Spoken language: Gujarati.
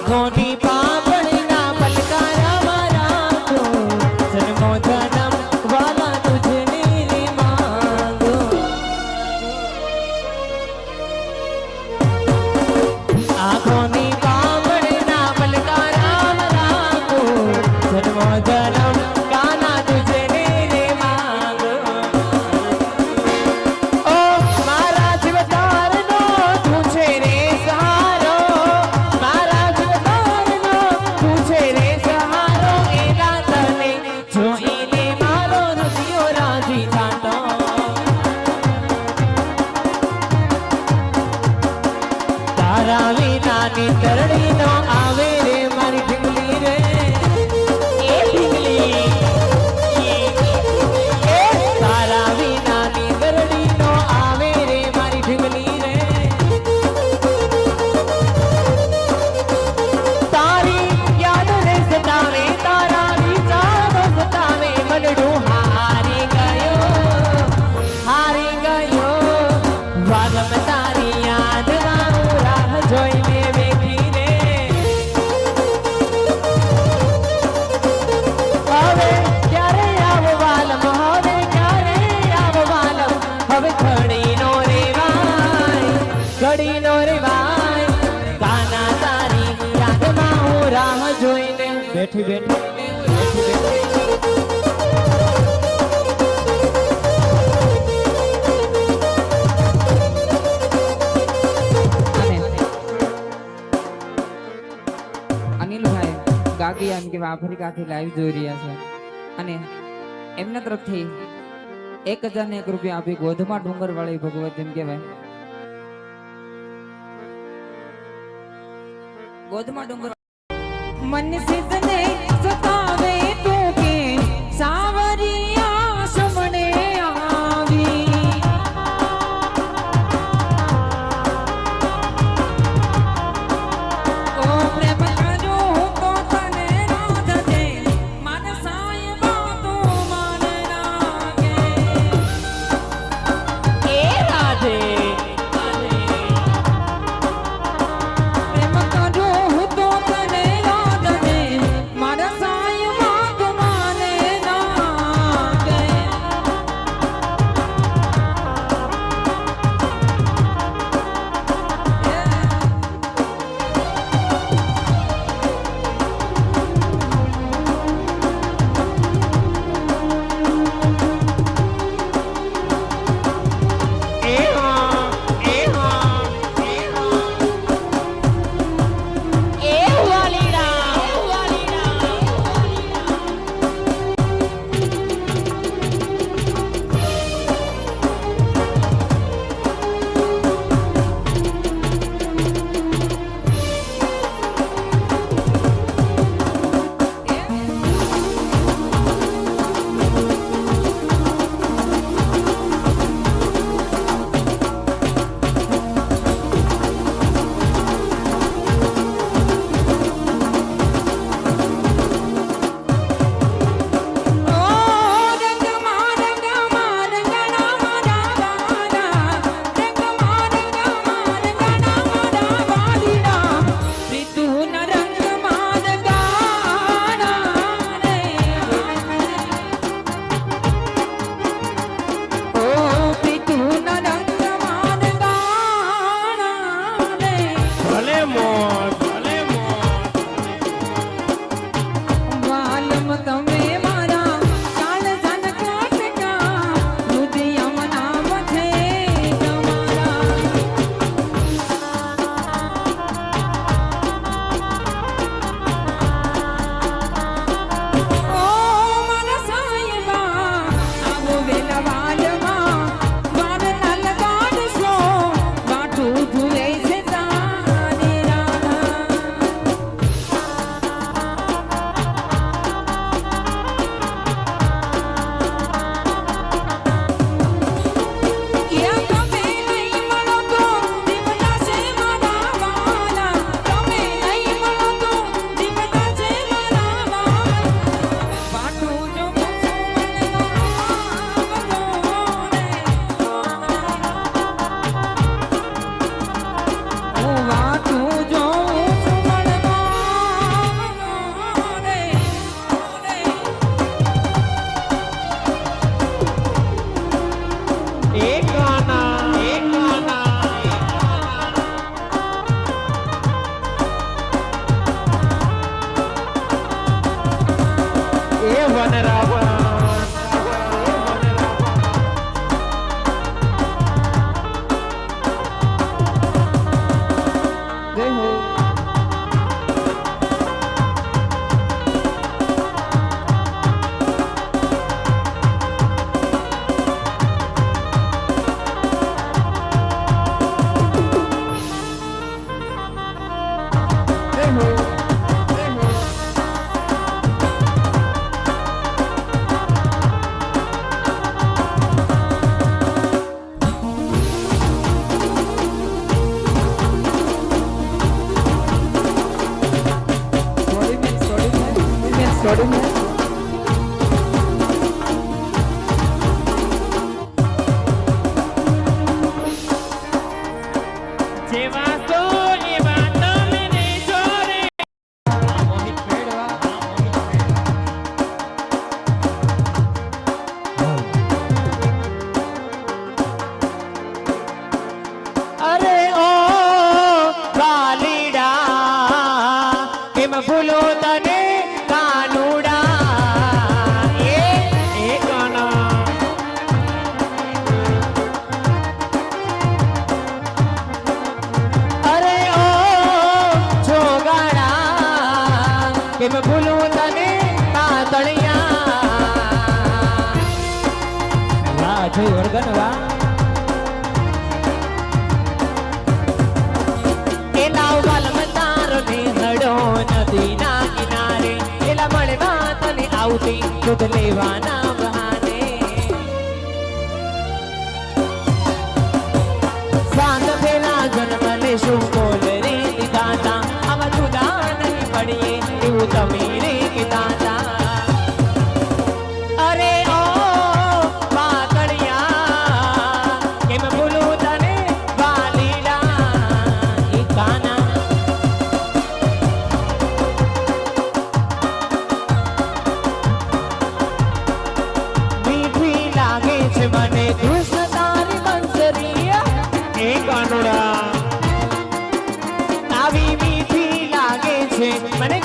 આંખોની પાપણના પલકારા મારા તો જન્મો જન્મ વાલા તુજને રે માંગો આંખોની પાપણના પલકારા મારા તો જન્મો જન્મ કાના તુજને રે માંગો ઓ મારા જીવતારનો તું છે રે સહારો મારા જીવતારનો તું છે રે સહારો એના તને જોઈને મારો હૃદયો રાજી થાતો તારા વિનાની તરણી નો આવે રે મારી ઢીંગલી રે એ ઢીંગલી તારા વિનાની તરણી નો આવે રે મારી ઢીંગલી રે તારી યાદ રે સતાવે તારા વિચારો સતાવે મનડું હારી ગયો વાગમ તારી યાદમાં હું રાહ જોઈને બેઠી રે હવે ક્યારે આવવાલમ હવે ક્યારે આવવાલમ હવે ઘડીનો રેવાય કાના તારી યાદમાં હું રાહ જોઈને બેઠી બેઠી અનિલભાઈ ગાગી એમ કે આફ્રિકાથી લાઈવ જોઈ રહ્યા છે અને એમના તરફથી 1001 રૂપિયા આપી ગોધમા ડુંગર વાળી ભગવત એમ કહેવાય ગોધમા ડુંગર મન સિદ્ધને સતાવે તું કે સાવરિયા સમણે આવી ઓ પ્રેમ કરું તો તને રાધે મન સાયબા તું મન રાગે એ રાધે પ્રેમ કરું તો તને રાધે જોડીને જેવા સો એવા તમને જોડે મોહિત મેળવા અરે ઓ કાલીડા કેમ ભૂલો તને કાનુડા એ કાના અરે ઓ જોગાડા કેમ ભૂલો તને કાતળિયા વાહ જય વર્ગન વાહ એલા વાલમ તારો નેહડો નદીના કિનારે એલા મળવા તને આવતી દૂધ લેવાના બહાને સાંત પેલા જન્મ લેશું બોલ રે દાતા આવા જુદા નહીં પડીએ એવું તમે રે દાતા અરે ઓ પાતળિયા કેમ ભૂલું તને વાલીડા એ કાના મીઠી લાગે છે મને કૃષ્ણ તારી બંસરી એ કાનુડા આવી મીઠી લાગે છે મને